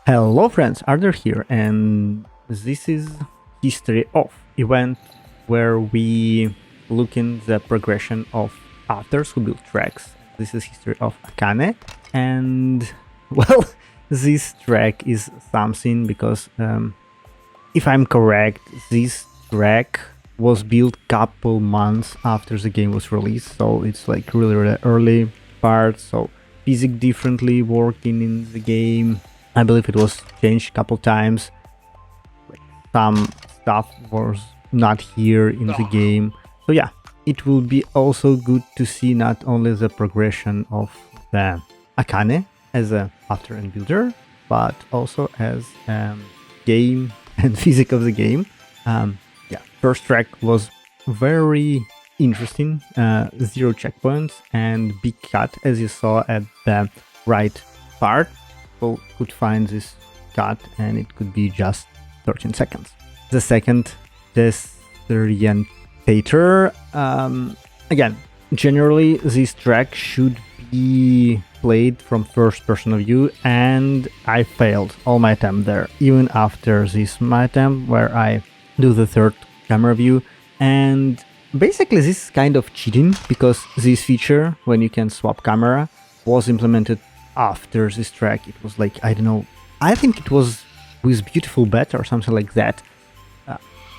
Hello friends, Arthur here, and this is history of event where we look in the progression of authors who build tracks. This is history of Akane, and well, this track is something because if I'm correct, this track was built couple months after the game was released, so it's like really early part, so physics differently working in the game. I believe it was changed a couple times. Some stuff was not here in the game. So yeah, it will be also good to see not only the progression of the Akane as a author and builder, but also as game and physics of the game. Yeah, first track was very interesting. 0 checkpoints and big cut, as you saw at the right part. Could find this cut and it could be just 13 seconds. The second disorientator, again, generally this track should be played from first person view, and I failed all my attempt there, even after this my attempt where I do the third camera view. And basically this is kind of cheating, because this feature, when you can swap camera, was implemented after this track. It was like, I don't know, I think it was with Beautiful Beta or something like that.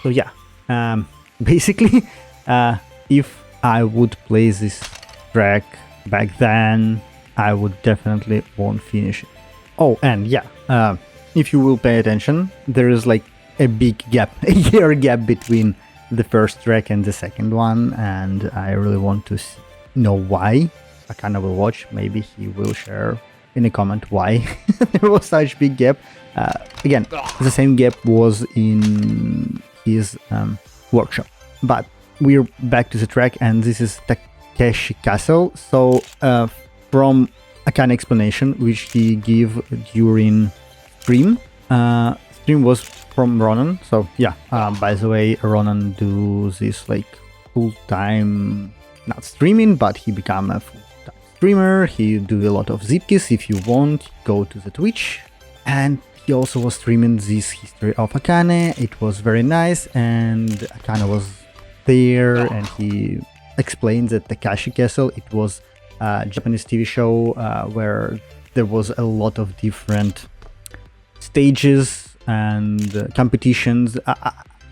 So yeah, basically, if I would play this track back then, I would definitely won't finish it. Oh, and yeah, if you will pay attention, there is like a big gap, a year gap between the first track and the second one, and I really want to know why. Akane will watch, maybe he will share in a comment why there was such big gap. Again, the same gap was in his workshop. But we're back to the track, and this is Takeshi Castle. So from Akane explanation, which he gave during stream was from Ronan. So yeah, by the way, Ronan do this like full-time, not streaming, but he become a full streamer. He do a lot of zipkis. If you want, go to the Twitch. And he also was streaming this history of Akane. It was very nice, and Akane was there, and he explained that Takeshi Castle, it was a Japanese TV show where there was a lot of different stages and competitions.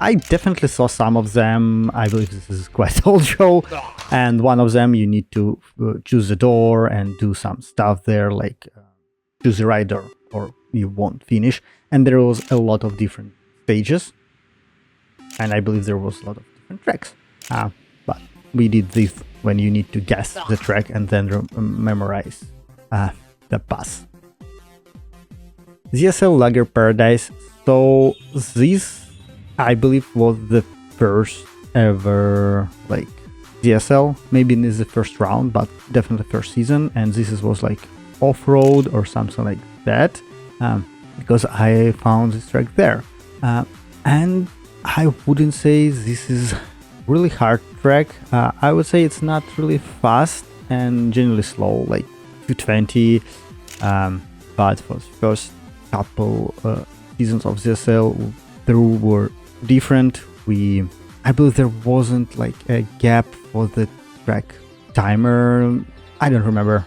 I definitely saw some of them. I believe this is quite old show, and one of them you need to choose the door and do some stuff there, like choose the right door or you won't finish. And there was a lot of different stages, and I believe there was a lot of different tracks. But we did this when you need to guess the track and then memorize the pass. ZSL Lager Paradise. So this, I believe, was the first ever like ZSL. Maybe in the first round, but definitely first season. And this was like off-road or something like that, because I found this track there. And I wouldn't say this is really hard track. I would say it's not really fast and generally slow, like 220. But for the first couple seasons of ZSL, there were different. I believe there wasn't like a gap for the track timer. I don't remember.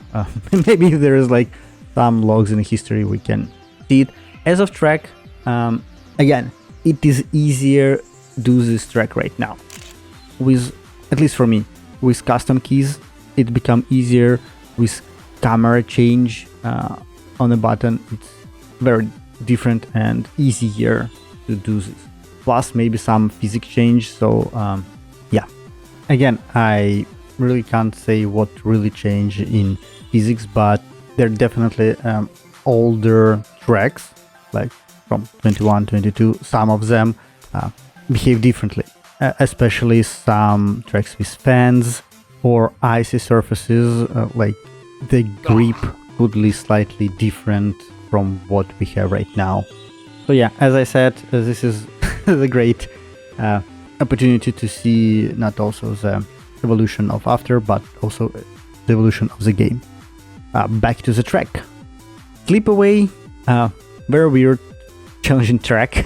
Maybe there is like some logs in history we can see it. As of track, again, it is easier to do this track right now. With, at least for me, with custom keys, it become easier. With camera change on the button, it's very different and easier to do this. Plus maybe some physics change. So yeah, again, I really can't say what really changed in physics, but they're definitely older tracks, like from 21, 22. Some of them behave differently, especially some tracks with fans or icy surfaces, like the grip could be slightly different from what we have right now. So yeah, as I said, this is the great opportunity to see not also the evolution of after, but also the evolution of the game. Back to the track. Sleepaway very weird, challenging track.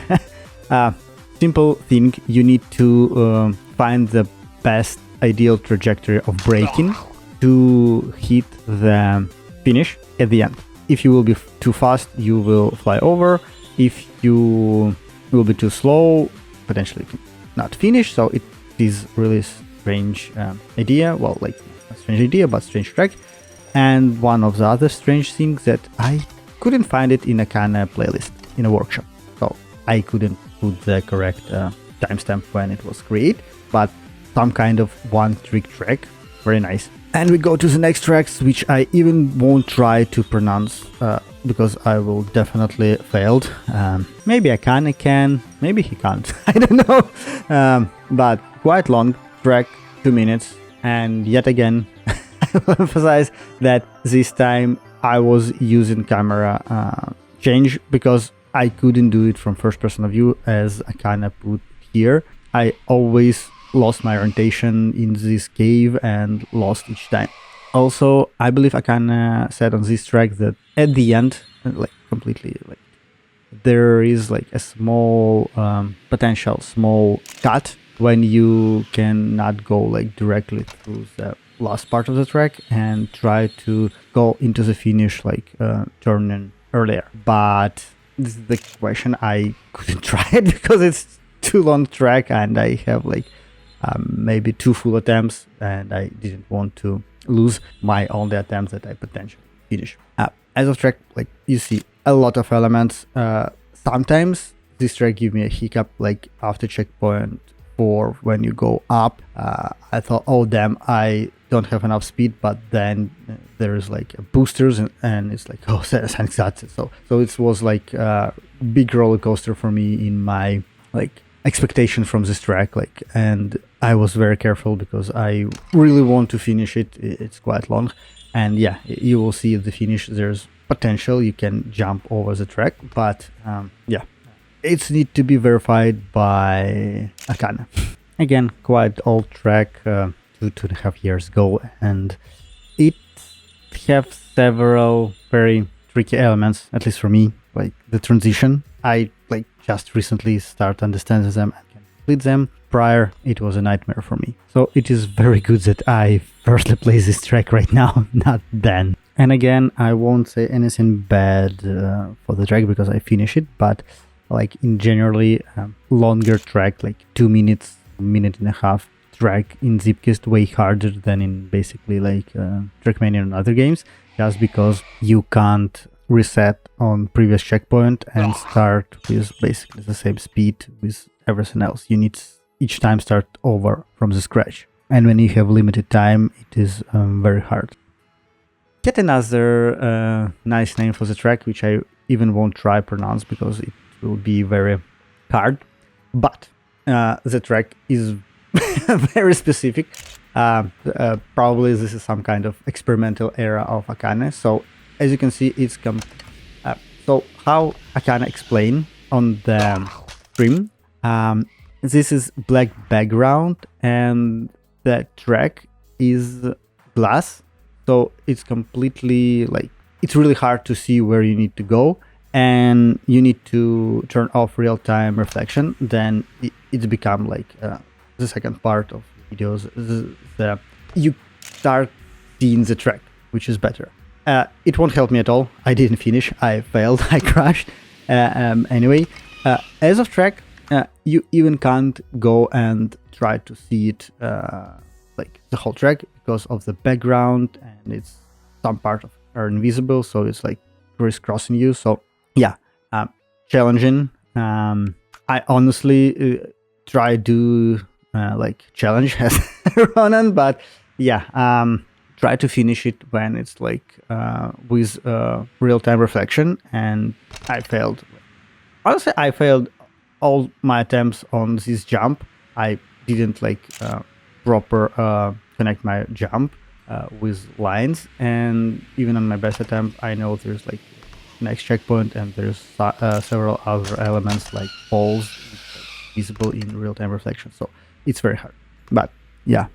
Simple thing, you need to find the best ideal trajectory of braking to hit the finish at the end. If you will be too fast, you will fly over. If you will be too slow, potentially not finish. So it is really strange idea. Well, like a strange idea, but strange track. And one of the other strange things that I couldn't find it in Akane playlist in a workshop. So I couldn't put the correct timestamp when it was created, but some kind of one trick track. Very nice. And we go to the next tracks, which I even won't try to pronounce because I will definitely failed. Maybe Akane can, maybe he can't. I don't know. But quite long track, 2 minutes. And yet again, I will emphasize that this time I was using camera change because I couldn't do it from first person of view as Akane put here. I always lost my orientation in this cave and lost each time. Also, I believe Akane said on this track that at the end, like completely, like there is like a small potential small cut when you cannot go like directly through the last part of the track and try to go into the finish like turning earlier. But this is the question, I couldn't try it because it's too long track and I have like maybe 2 full attempts and I didn't want to lose my only attempts that I potentially finish. As of track, like you see a lot of elements. Sometimes this track give me a hiccup like after checkpoint 4 when you go up. I thought, oh damn, I don't have enough speed, but then there's like boosters and it's like, oh, thanks that. So it was like a big roller coaster for me in my like expectation from this track, like, and I was very careful because I really want to finish it. It's quite long, and yeah, you will see at the finish there's potential you can jump over the track, but yeah, it's need to be verified by Akane. Again, quite old track, 2.5 years ago, and it have several very tricky elements, at least for me, like the transition. I like just recently start understanding them and can complete them. Prior, it was a nightmare for me. So it is very good that I firstly play this track right now, not then. And again, I won't say anything bad for the track because I finish it, but like in generally longer track, like 2 minutes, minute and a half track in Zipkist way harder than in basically like Trackmania and other games, just because you can't reset on previous checkpoint and start with basically the same speed with everything else. You need each time start over from the scratch, and when you have limited time, it is very hard. Yet another nice name for the track, which I even won't try pronounce because it will be very hard, but the track is very specific. Probably this is some kind of experimental era of Akane. So as you can see, it's so how Akane explain on the stream, this is black background and the track is glass, so it's completely like it's really hard to see where you need to go, and you need to turn off real-time reflection. Then it's become like the second part of videos. You start seeing the track, which is better. It won't help me at all. I didn't finish. I failed. I crashed. Anyway, as of track, you even can't go and try to see it like the whole track because of the background, and it's some part of are invisible, so it's like crisscrossing you. So yeah, challenging. I honestly try to like challenge as Ronan, but yeah, try to finish it when it's like with real-time reflection, and I failed. Honestly, I failed all my attempts on this jump. I didn't like proper connect my jump with lines, and even on my best attempt, I know there's like next checkpoint and there's several other elements like poles visible in real-time reflection, so it's very hard. But yeah,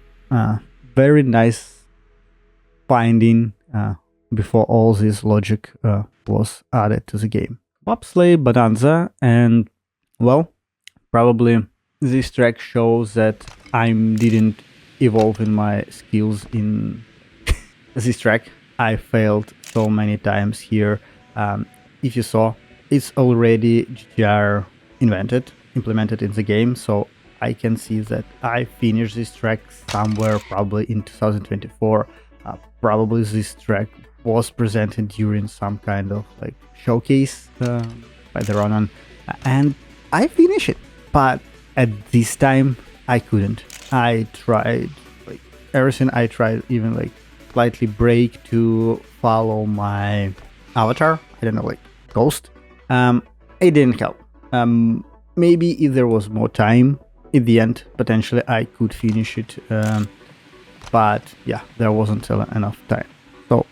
very nice finding before all this logic was added to the game. Bobsleigh Bonanza, and well, probably this track shows that I didn't evolve in my skills in this track. I failed so many times here. If you saw, it's already GTR implemented in the game, so I can see that I finished this track somewhere probably in 2024. Probably this track was presented during some kind of like showcase by the Ronan, and I finished it. But at this time, I couldn't. I tried like everything. I tried even like slightly break to follow my avatar. I don't know, like ghost. It didn't help. Maybe if there was more time in the end, potentially I could finish it. But yeah, there wasn't enough time. So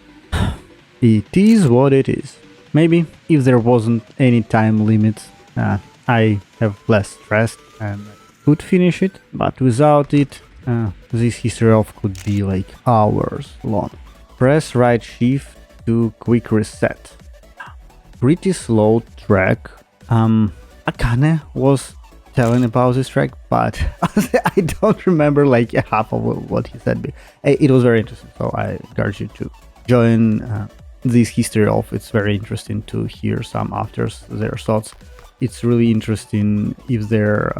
it is what it is. Maybe if there wasn't any time limit, I have less stress and could finish it. But without it, this history of could be like hours long. Press right shift to quick reset. Pretty slow track. Akane was telling about this track, but I don't remember like half of what he said. It was very interesting, so I encourage you to join this history of. It's very interesting to hear some afters, their thoughts. It's really interesting if they're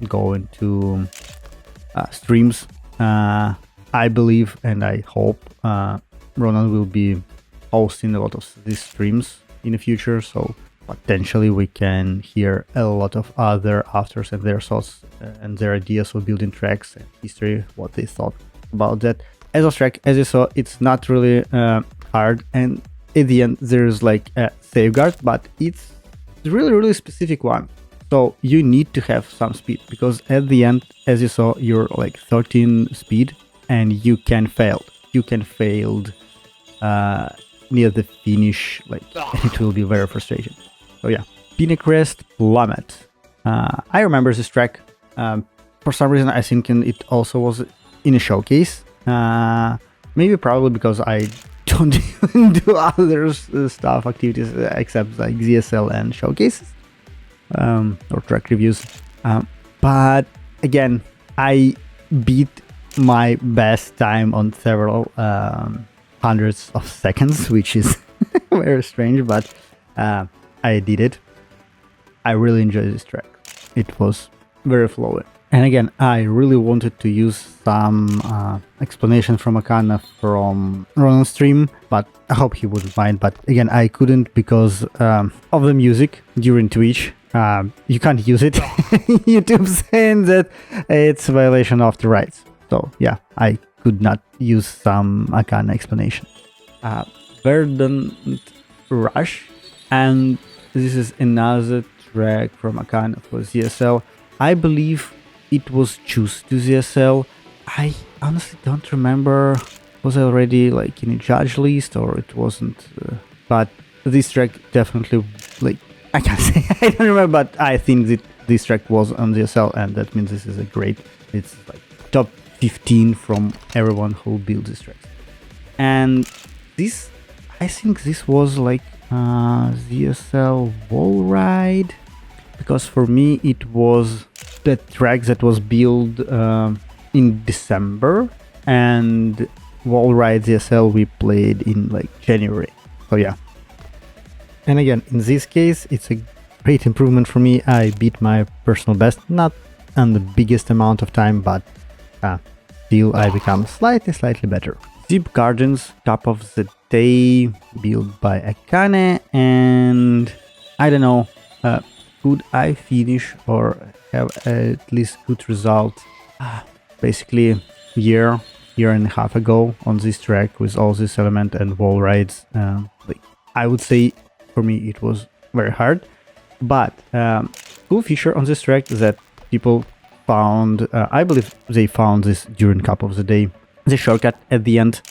going to streams. I believe and I hope Ronan will be hosting a lot of these streams in the future, so potentially we can hear a lot of other afters and their thoughts and their ideas for building tracks and history, what they thought about that. As a track, as you saw, it's not really hard, and at the end there's like a safeguard, but it's really specific one. So you need to have some speed, because at the end, as you saw, you're like 13 speed and you can fail. You can fail near the finish, like it will be very frustrating. So yeah, Pinnacrest Plummet. I remember this track. For some reason, I think it also was in a showcase. Maybe probably because I don't even do other stuff, activities, except like ZSL and showcases or track reviews. But again, I beat my best time on several hundreds of seconds, which is very strange, but I did it. I really enjoyed this track. It was very flowy. And again, I really wanted to use some explanation from Akane from Ronan's stream, but I hope he wouldn't mind. But again, I couldn't because of the music during Twitch. You can't use it. YouTube's saying that it's a violation of the rights. So yeah, I could not use some Akane explanation. Verdant Rush, and this is another track from Akane for ZSL. I believe it was Choose to ZSL. I honestly don't remember. Was I already like in a judge list or it wasn't? But this track definitely, like, I can't say, I don't remember, but I think that this track was on ZSL, and that means this is a great, it's like top 15 from everyone who built this track. And this, I think this was like ZSL wall ride, because for me it was the track that was built in December, and wall ride ZSL we played in like January. So yeah. And again, in this case, it's a great improvement for me. I beat my personal best, not on the biggest amount of time, but still I become slightly better. Zip Gardens, Top of the Day, built by Akane, and I don't know, could I finish or have at least good result? Basically, year and a half ago on this track with all this element and wall rides. Like, I would say for me it was very hard, but cool feature on this track that people found, I believe they found this during Cup of the Day, the shortcut at the end.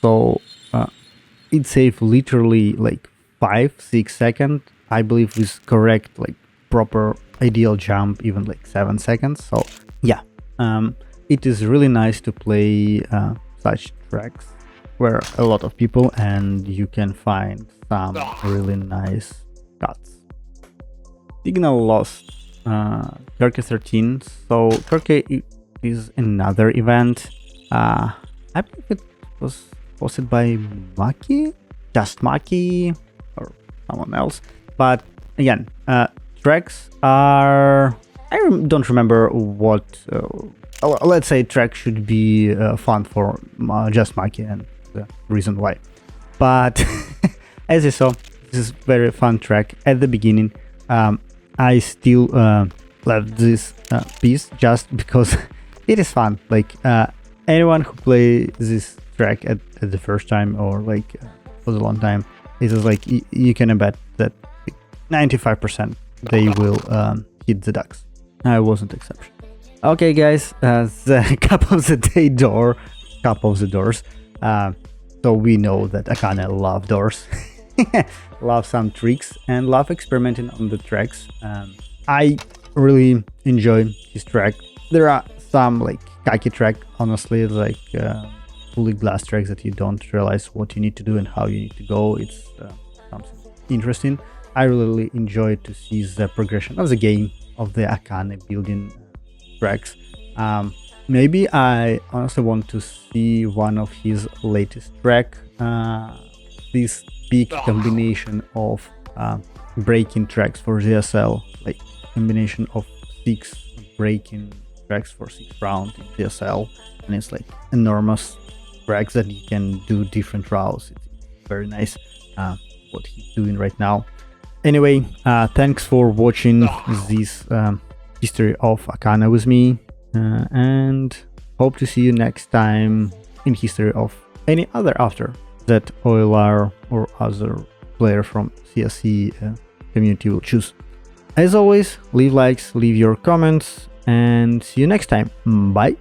So it saved literally like 5-6 seconds, I believe, with correct, like proper ideal jump, even like 7 seconds. So yeah, it is really nice to play such tracks where a lot of people and you can find some really nice cuts. Signal lost Turkey 13. So Turkey is another event. I believe it was hosted by Maki, just Maki, or someone else. But again, tracks are. Don't remember what. Let's say track should be fun for just Maki, and the reason why. But as you saw, this is very fun track at the beginning. I still love this piece just because it is fun. Like anyone who plays this track at the first time or like for a long time, it is like you can bet that 95% they will hit the ducks. I wasn't exception. Okay, guys, the cup of the day door, cup of the doors. So we know that Akane love doors, love some tricks, and love experimenting on the tracks. I really enjoy his track. There are some like kaki track, honestly, like fully glass tracks that you don't realize what you need to do and how you need to go. It's something interesting. I really enjoy to see the progression of the game of the Akane building tracks. Maybe I honestly want to see one of his latest track. This big combination of breaking tracks for GSL, like combination of 6 breaking tracks for 6 rounds in GSL, and it's like enormous tracks that you can do different routes. It's very nice what he's doing right now. Anyway, thanks for watching this history of Akane with me. And hope to see you next time in history of any other after that OLR or other player from CSC community will choose. As always, leave likes, leave your comments, and see you next time. Bye!